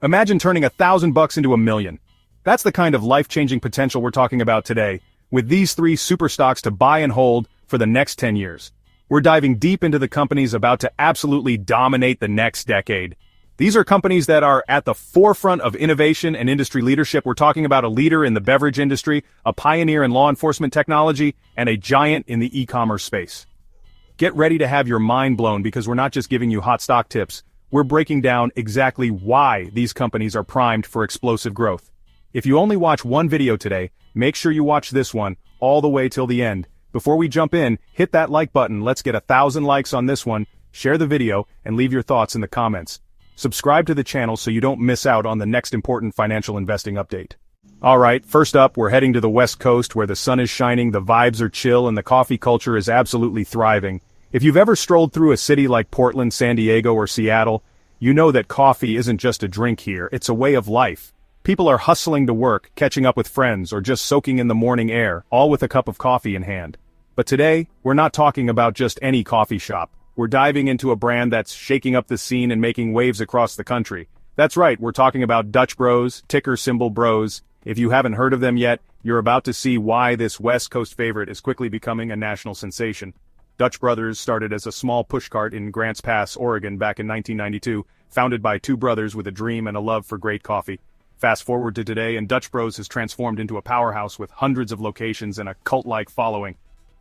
Imagine turning $1,000 into $1 million. That's the kind of life-changing potential we're talking about today, with these 3 super stocks to buy and hold for the next 10 years. We're diving deep into the companies about to absolutely dominate the next decade. These are companies that are at the forefront of innovation and industry leadership. We're talking about a leader in the beverage industry, a pioneer in law enforcement technology, and a giant in the e-commerce space. Get ready to have your mind blown because we're not just giving you hot stock tips, we're breaking down exactly why these companies are primed for explosive growth. If you only watch one video today, make sure you watch this one all the way till the end. Before we jump in, hit that like button. Let's get 1,000 likes on this one, share the video, and leave your thoughts in the comments. Subscribe to the channel so you don't miss out on the next important financial investing update. Alright, first up, we're heading to the West Coast where the sun is shining, the vibes are chill, and the coffee culture is absolutely thriving. If you've ever strolled through a city like Portland, San Diego, or Seattle, you know that coffee isn't just a drink here, it's a way of life. People are hustling to work, catching up with friends, or just soaking in the morning air, all with a cup of coffee in hand. But today, we're not talking about just any coffee shop. We're diving into a brand that's shaking up the scene and making waves across the country. That's right, we're talking about Dutch Bros, ticker symbol Bros. If you haven't heard of them yet, you're about to see why this West Coast favorite is quickly becoming a national sensation. Dutch Brothers started as a small pushcart in Grants Pass, Oregon back in 1992, founded by 2 brothers with a dream and a love for great coffee. Fast forward to today and Dutch Bros has transformed into a powerhouse with hundreds of locations and a cult-like following.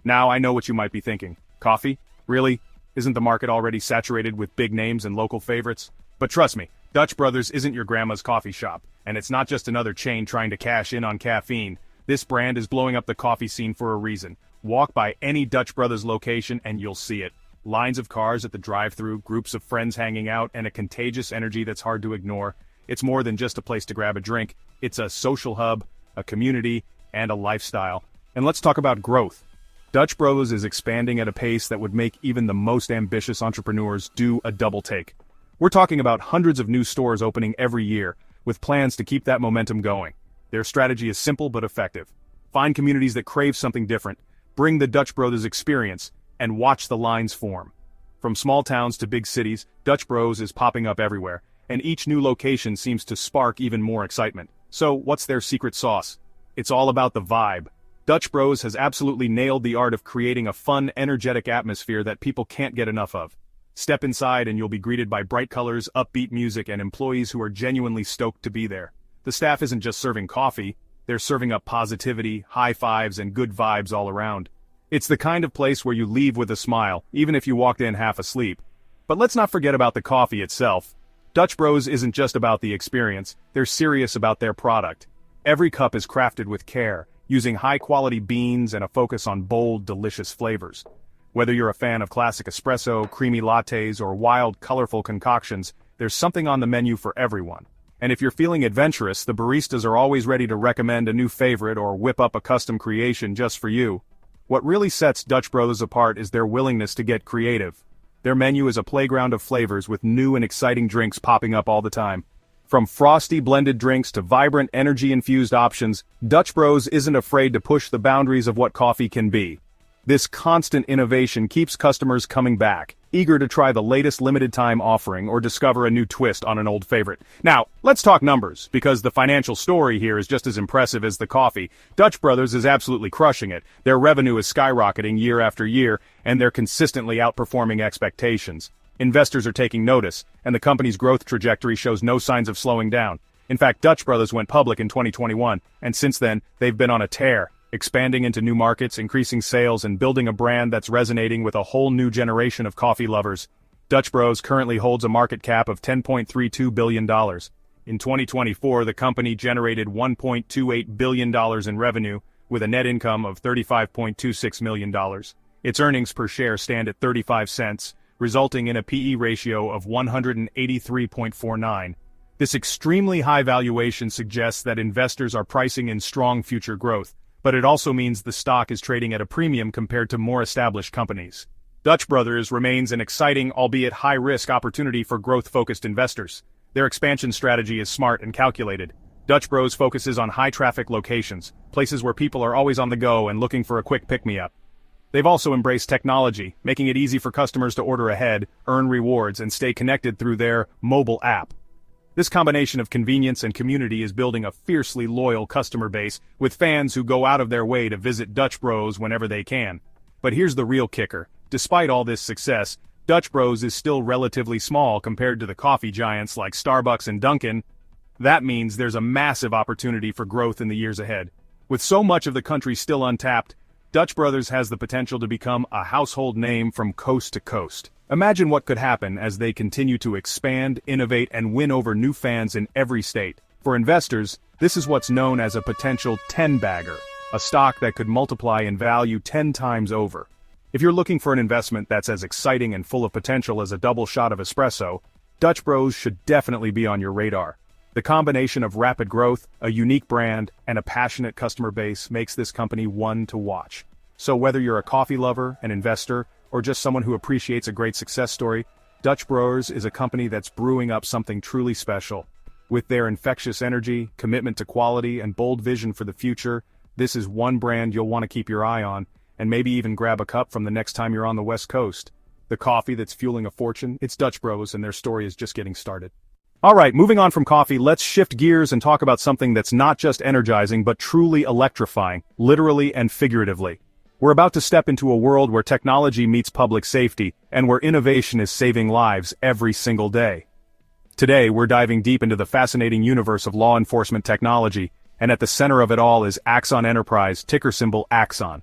Now I know what you might be thinking. Coffee? Really? Isn't the market already saturated with big names and local favorites? But trust me, Dutch Brothers isn't your grandma's coffee shop, and it's not just another chain trying to cash in on caffeine. This brand is blowing up the coffee scene for a reason. Walk by any Dutch Brothers location and you'll see it. Lines of cars at the drive-thru, groups of friends hanging out, and a contagious energy that's hard to ignore. It's more than just a place to grab a drink. It's a social hub, a community, and a lifestyle. And let's talk about growth. Dutch Bros is expanding at a pace that would make even the most ambitious entrepreneurs do a double take. We're talking about hundreds of new stores opening every year, with plans to keep that momentum going. Their strategy is simple but effective. Find communities that crave something different, bring the Dutch Bros experience, and watch the lines form. From small towns to big cities, Dutch Bros is popping up everywhere, and each new location seems to spark even more excitement. So, what's their secret sauce? It's all about the vibe. Dutch Bros has absolutely nailed the art of creating a fun, energetic atmosphere that people can't get enough of. Step inside and you'll be greeted by bright colors, upbeat music, and employees who are genuinely stoked to be there. The staff isn't just serving coffee, they're serving up positivity, high fives, and good vibes all around. It's the kind of place where you leave with a smile, even if you walked in half asleep. But let's not forget about the coffee itself. Dutch Bros isn't just about the experience, they're serious about their product. Every cup is crafted with care, using high-quality beans and a focus on bold, delicious flavors. Whether you're a fan of classic espresso, creamy lattes, or wild, colorful concoctions, there's something on the menu for everyone. And if you're feeling adventurous, the baristas are always ready to recommend a new favorite or whip up a custom creation just for you. What really sets Dutch Bros apart is their willingness to get creative. Their menu is a playground of flavors with new and exciting drinks popping up all the time. From frosty blended drinks to vibrant energy-infused options, Dutch Bros isn't afraid to push the boundaries of what coffee can be. This constant innovation keeps customers coming back, eager to try the latest limited-time offering or discover a new twist on an old favorite. Now, let's talk numbers, because the financial story here is just as impressive as the coffee. Dutch Brothers is absolutely crushing it. Their revenue is skyrocketing year after year, and they're consistently outperforming expectations. Investors are taking notice, and the company's growth trajectory shows no signs of slowing down. In fact, Dutch Brothers went public in 2021, and since then, they've been on a tear, expanding into new markets, increasing sales, and building a brand that's resonating with a whole new generation of coffee lovers. Dutch Bros currently holds a market cap of $10.32 billion. In 2024, the company generated $1.28 billion in revenue, with a net income of $35.26 million. Its earnings per share stand at 35 cents, resulting in a P/E ratio of 183.49. This extremely high valuation suggests that investors are pricing in strong future growth, but it also means the stock is trading at a premium compared to more established companies. Dutch Brothers remains an exciting, albeit high-risk opportunity for growth-focused investors. Their expansion strategy is smart and calculated. Dutch Bros focuses on high-traffic locations, places where people are always on the go and looking for a quick pick-me-up. They've also embraced technology, making it easy for customers to order ahead, earn rewards, and stay connected through their mobile app. This combination of convenience and community is building a fiercely loyal customer base, with fans who go out of their way to visit Dutch Bros whenever they can. But here's the real kicker. Despite all this success, Dutch Bros is still relatively small compared to the coffee giants like Starbucks and Dunkin'. That means there's a massive opportunity for growth in the years ahead. With so much of the country still untapped, Dutch Brothers has the potential to become a household name from coast to coast. Imagine what could happen as they continue to expand, innovate, and win over new fans in every state. For investors, this is what's known as a potential 10-bagger, a stock that could multiply in value 10 times over. If you're looking for an investment that's as exciting and full of potential as a double shot of espresso, Dutch Bros should definitely be on your radar. The combination of rapid growth, a unique brand, and a passionate customer base makes this company one to watch. So whether you're a coffee lover, an investor, or just someone who appreciates a great success story, Dutch Bros is a company that's brewing up something truly special. With their infectious energy, commitment to quality, and bold vision for the future, this is one brand you'll want to keep your eye on, and maybe even grab a cup from the next time you're on the West Coast. The coffee that's fueling a fortune, it's Dutch Bros, and their story is just getting started. Alright, moving on from coffee, let's shift gears and talk about something that's not just energizing but truly electrifying, literally and figuratively. We're about to step into a world where technology meets public safety, and where innovation is saving lives every single day. Today, we're diving deep into the fascinating universe of law enforcement technology, and at the center of it all is Axon Enterprise, ticker symbol Axon.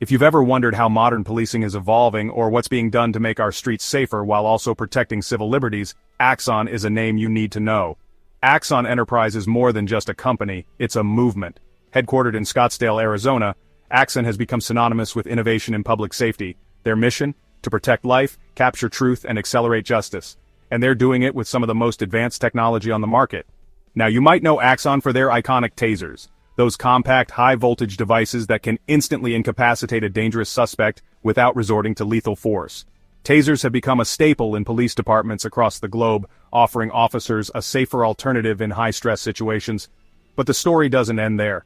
If you've ever wondered how modern policing is evolving or what's being done to make our streets safer while also protecting civil liberties, Axon is a name you need to know. Axon Enterprise is more than just a company, it's a movement. Headquartered in Scottsdale, Arizona, Axon has become synonymous with innovation in public safety. Their mission? To protect life, capture truth, and accelerate justice. And they're doing it with some of the most advanced technology on the market. Now, you might know Axon for their iconic tasers, those compact, high-voltage devices that can instantly incapacitate a dangerous suspect without resorting to lethal force. Tasers have become a staple in police departments across the globe, offering officers a safer alternative in high-stress situations. But the story doesn't end there.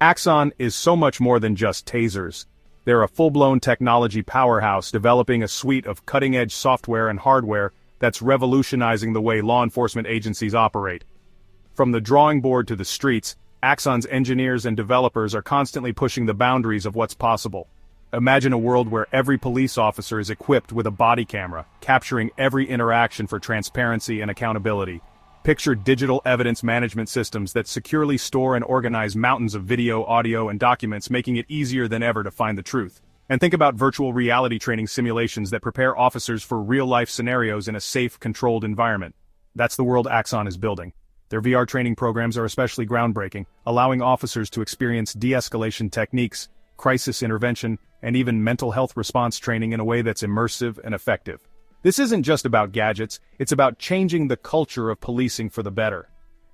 Axon is so much more than just tasers. They're a full-blown technology powerhouse developing a suite of cutting-edge software and hardware that's revolutionizing the way law enforcement agencies operate. From the drawing board to the streets, Axon's engineers and developers are constantly pushing the boundaries of what's possible. Imagine a world where every police officer is equipped with a body camera, capturing every interaction for transparency and accountability. Picture digital evidence management systems that securely store and organize mountains of video, audio, and documents, making it easier than ever to find the truth. And think about virtual reality training simulations that prepare officers for real-life scenarios in a safe, controlled environment. That's the world Axon is building. Their VR training programs are especially groundbreaking, allowing officers to experience de-escalation techniques, crisis intervention, and even mental health response training in a way that's immersive and effective. This isn't just about gadgets, it's about changing the culture of policing for the better.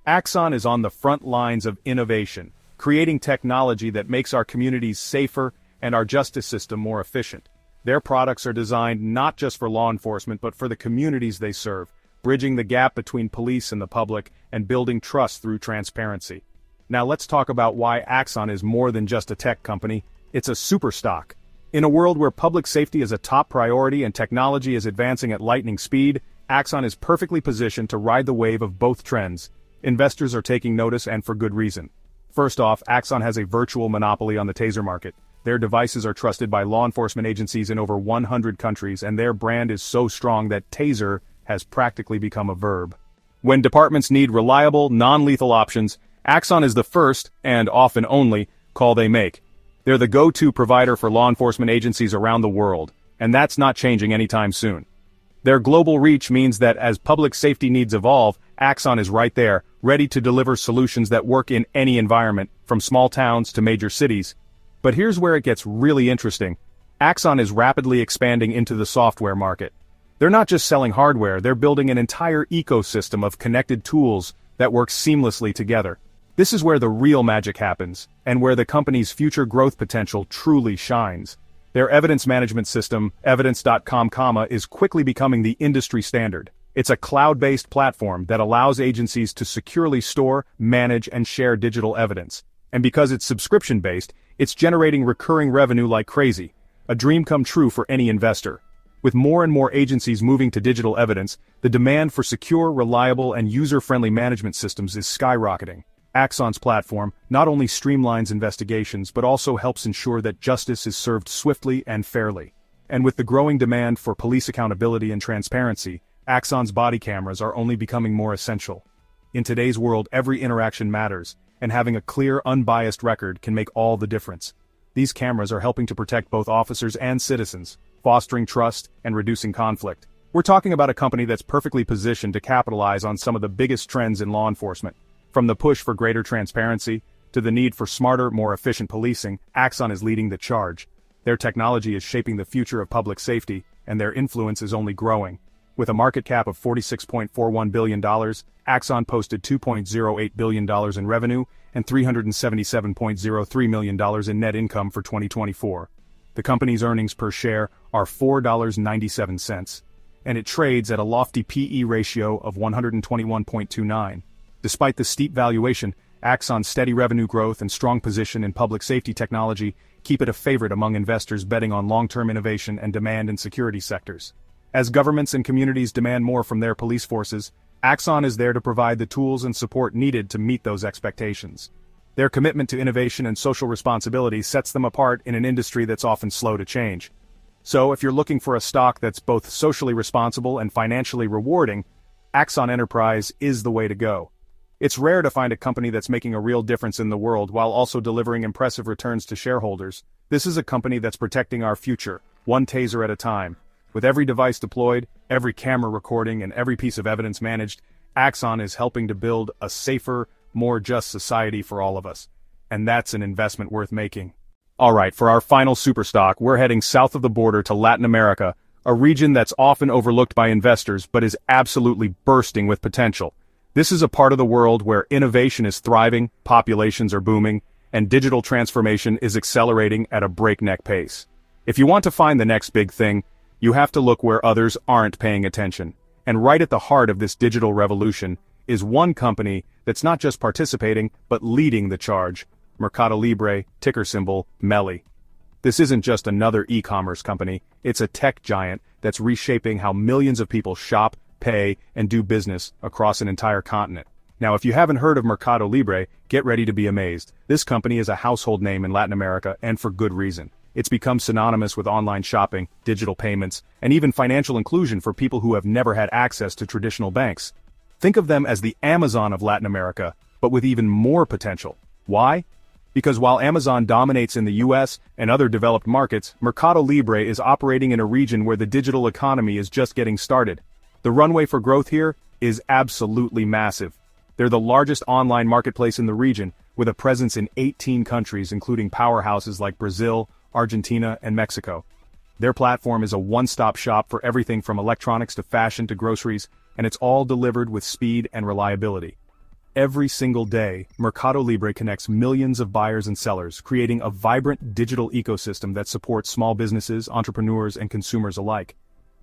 Axon is on the front lines of innovation, creating technology that makes our communities safer and our justice system more efficient. Their products are designed not just for law enforcement but for the communities they serve, bridging the gap between police and the public and building trust through transparency. Now let's talk about why Axon is more than just a tech company, it's a super stock. In a world where public safety is a top priority and technology is advancing at lightning speed, Axon is perfectly positioned to ride the wave of both trends. Investors are taking notice, and for good reason. First off, Axon has a virtual monopoly on the taser market. Their devices are trusted by law enforcement agencies in over 100 countries, and their brand is so strong that taser has practically become a verb. When departments need reliable, non-lethal options, Axon is the first, and often only, call they make. They're the go-to provider for law enforcement agencies around the world, and that's not changing anytime soon. Their global reach means that as public safety needs evolve, Axon is right there, ready to deliver solutions that work in any environment, from small towns to major cities. But here's where it gets really interesting. Axon is rapidly expanding into the software market. They're not just selling hardware, they're building an entire ecosystem of connected tools that work seamlessly together. This is where the real magic happens, and where the company's future growth potential truly shines. Their evidence management system, 𝗣𝗟𝗏𝗧 is quickly becoming the industry standard. It's a cloud-based platform that allows agencies to securely store, manage, and share digital evidence. And because it's subscription-based, it's generating recurring revenue like crazy. A dream come true for any investor. With more and more agencies moving to digital evidence, the demand for secure, reliable, and user-friendly management systems is skyrocketing. Axon's platform not only streamlines investigations but also helps ensure that justice is served swiftly and fairly. And with the growing demand for police accountability and transparency, Axon's body cameras are only becoming more essential. In today's world, every interaction matters, and having a clear, unbiased record can make all the difference. These cameras are helping to protect both officers and citizens, fostering trust and reducing conflict. We're talking about a company that's perfectly positioned to capitalize on some of the biggest trends in law enforcement. From the push for greater transparency to the need for smarter, more efficient policing, Axon is leading the charge. Their technology is shaping the future of public safety, and their influence is only growing. With a market cap of $46.41 billion, Axon posted $2.08 billion in revenue and $377.03 million in net income for 2024. The company's earnings per share are $4.97, and it trades at a lofty P/E ratio of 121.29. Despite the steep valuation, Axon's steady revenue growth and strong position in public safety technology keep it a favorite among investors betting on long-term innovation and demand in security sectors. As governments and communities demand more from their police forces, Axon is there to provide the tools and support needed to meet those expectations. Their commitment to innovation and social responsibility sets them apart in an industry that's often slow to change. So, if you're looking for a stock that's both socially responsible and financially rewarding, Axon Enterprise is the way to go. It's rare to find a company that's making a real difference in the world while also delivering impressive returns to shareholders. This is a company that's protecting our future, one taser at a time. With every device deployed, every camera recording, and every piece of evidence managed, Axon is helping to build a safer, more just society for all of us. And that's an investment worth making. Alright, for our final super stock, we're heading south of the border to Latin America, a region that's often overlooked by investors but is absolutely bursting with potential. This is a part of the world where innovation is thriving, populations are booming, and digital transformation is accelerating at a breakneck pace. If you want to find the next big thing, you have to look where others aren't paying attention. And right at the heart of this digital revolution is one company that's not just participating, but leading the charge, Mercado Libre, ticker symbol mELI. This isn't just another e-commerce company, it's a tech giant that's reshaping how millions of people shop, pay, and do business across an entire continent. Now, if you haven't heard of Mercado Libre, get ready to be amazed. This company is a household name in Latin America, and for good reason. It's become synonymous with online shopping, digital payments, and even financial inclusion for people who have never had access to traditional banks. Think of them as the Amazon of Latin America, but with even more potential. Why? Because while Amazon dominates in the US and other developed markets, Mercado Libre is operating in a region where the digital economy is just getting started. The runway for growth here is absolutely massive. They're the largest online marketplace in the region, with a presence in 18 countries including powerhouses like Brazil, Argentina, and Mexico. Their platform is a one-stop shop for everything from electronics to fashion to groceries, and it's all delivered with speed and reliability. Every single day, Mercado Libre connects millions of buyers and sellers, creating a vibrant digital ecosystem that supports small businesses, entrepreneurs, and consumers alike.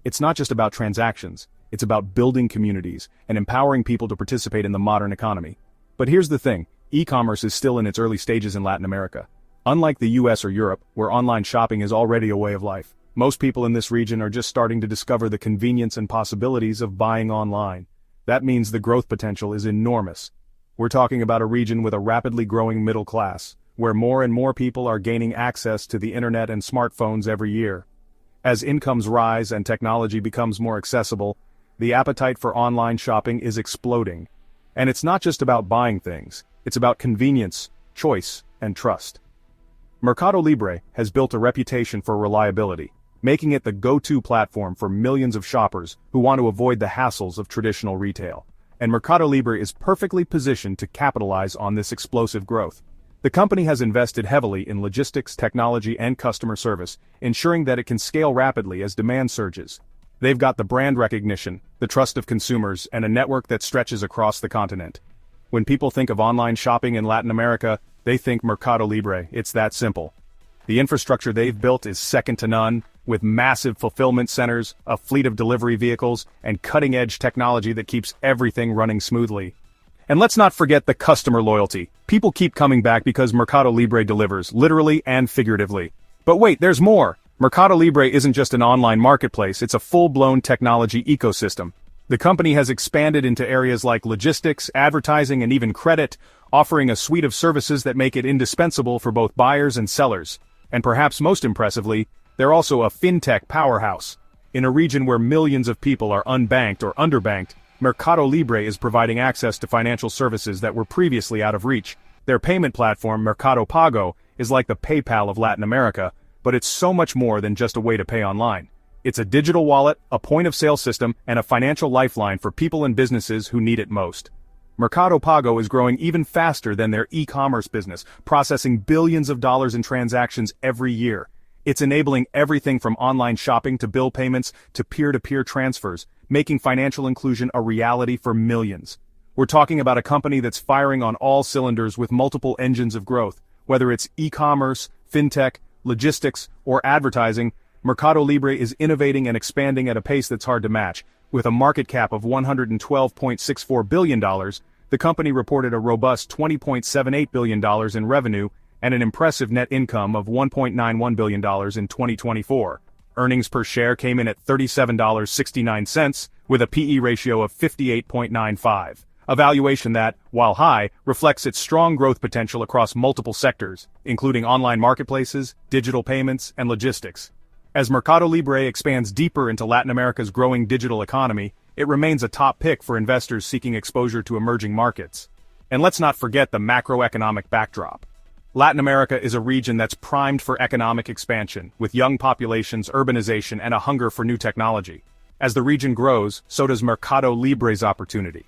It's not just about transactions, it's about building communities and empowering people to participate in the modern economy. But here's the thing, e-commerce is still in its early stages in Latin America. Unlike the US or Europe, where online shopping is already a way of life, most people in this region are just starting to discover the convenience and possibilities of buying online. That means the growth potential is enormous. We're talking about a region with a rapidly growing middle class, where more and more people are gaining access to the internet and smartphones every year. As incomes rise and technology becomes more accessible, the appetite for online shopping is exploding. And it's not just about buying things, it's about convenience, choice, and trust. Mercado Libre has built a reputation for reliability, making it the go-to platform for millions of shoppers who want to avoid the hassles of traditional retail. And Mercado Libre is perfectly positioned to capitalize on this explosive growth. The company has invested heavily in logistics, technology, and customer service, ensuring that it can scale rapidly as demand surges. They've got the brand recognition, the trust of consumers, and a network that stretches across the continent. When people think of online shopping in Latin America, they think Mercado Libre. It's that simple. The infrastructure they've built is second to none, with massive fulfillment centers, a fleet of delivery vehicles, and cutting-edge technology that keeps everything running smoothly. And let's not forget the customer loyalty. People keep coming back because Mercado Libre delivers, literally and figuratively. But wait, there's more! MercadoLibre isn't just an online marketplace, it's a full-blown technology ecosystem. The company has expanded into areas like logistics, advertising, and even credit, offering a suite of services that make it indispensable for both buyers and sellers. And perhaps most impressively, they're also a fintech powerhouse. In a region where millions of people are unbanked or underbanked, MercadoLibre is providing access to financial services that were previously out of reach. Their payment platform, Mercado Pago, is like the PayPal of Latin America, but it's so much more than just a way to pay online. It's a digital wallet, a point-of-sale system, and a financial lifeline for people and businesses who need it most. Mercado Pago is growing even faster than their e-commerce business, processing billions of dollars in transactions every year. It's enabling everything from online shopping to bill payments to peer-to-peer transfers, making financial inclusion a reality for millions. We're talking about a company that's firing on all cylinders with multiple engines of growth. Whether it's e-commerce, fintech, logistics, or advertising, MercadoLibre is innovating and expanding at a pace that's hard to match. With a market cap of $112.64 billion, the company reported a robust $20.78 billion in revenue and an impressive net income of $1.91 billion in 2024. Earnings per share came in at $37.69, with a P/E ratio of 58.95. A valuation that, while high, reflects its strong growth potential across multiple sectors, including online marketplaces, digital payments, and logistics. As MercadoLibre expands deeper into Latin America's growing digital economy, it remains a top pick for investors seeking exposure to emerging markets. And let's not forget the macroeconomic backdrop. Latin America is a region that's primed for economic expansion, with young populations, urbanization, and a hunger for new technology. As the region grows, so does MercadoLibre's opportunity.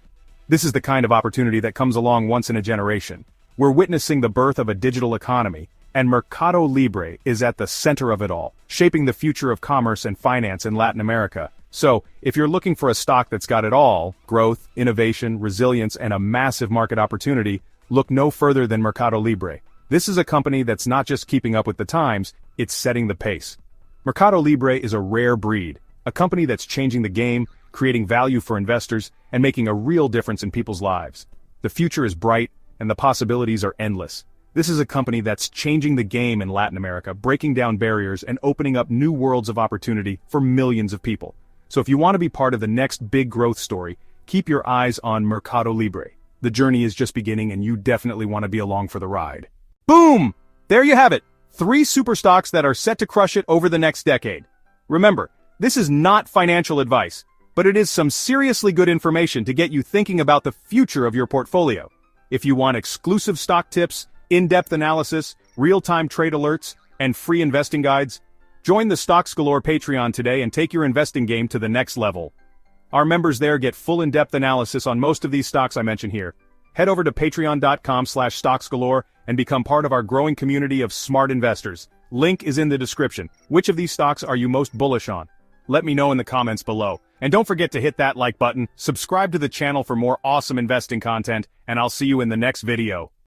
This is the kind of opportunity that comes along once in a generation. We're witnessing the birth of a digital economy, and MercadoLibre is at the center of it all, shaping the future of commerce and finance in Latin America. So, if you're looking for a stock that's got it all, growth, innovation, resilience, and a massive market opportunity, look no further than MercadoLibre. This is a company that's not just keeping up with the times, it's setting the pace. MercadoLibre is a rare breed, a company that's changing the game, creating value for investors, and making a real difference in people's lives. The future is bright, and the possibilities are endless. This is a company that's changing the game in Latin America, breaking down barriers and opening up new worlds of opportunity for millions of people. So if you want to be part of the next big growth story, keep your eyes on MercadoLibre. The journey is just beginning and you definitely want to be along for the ride. Boom! There you have it. 3 super stocks that are set to crush it over the next decade. Remember, this is not financial advice, but it is some seriously good information to get you thinking about the future of your portfolio. If you want exclusive stock tips, in-depth analysis, real-time trade alerts, and free investing guides, join the Stocks Galore Patreon today and take your investing game to the next level. Our members there get full in-depth analysis on most of these stocks I mention here. Head over to patreon.com/stocksgalore and become part of our growing community of smart investors. Link is in the description. Which of these stocks are you most bullish on? Let me know in the comments below. And don't forget to hit that like button, subscribe to the channel for more awesome investing content, and I'll see you in the next video.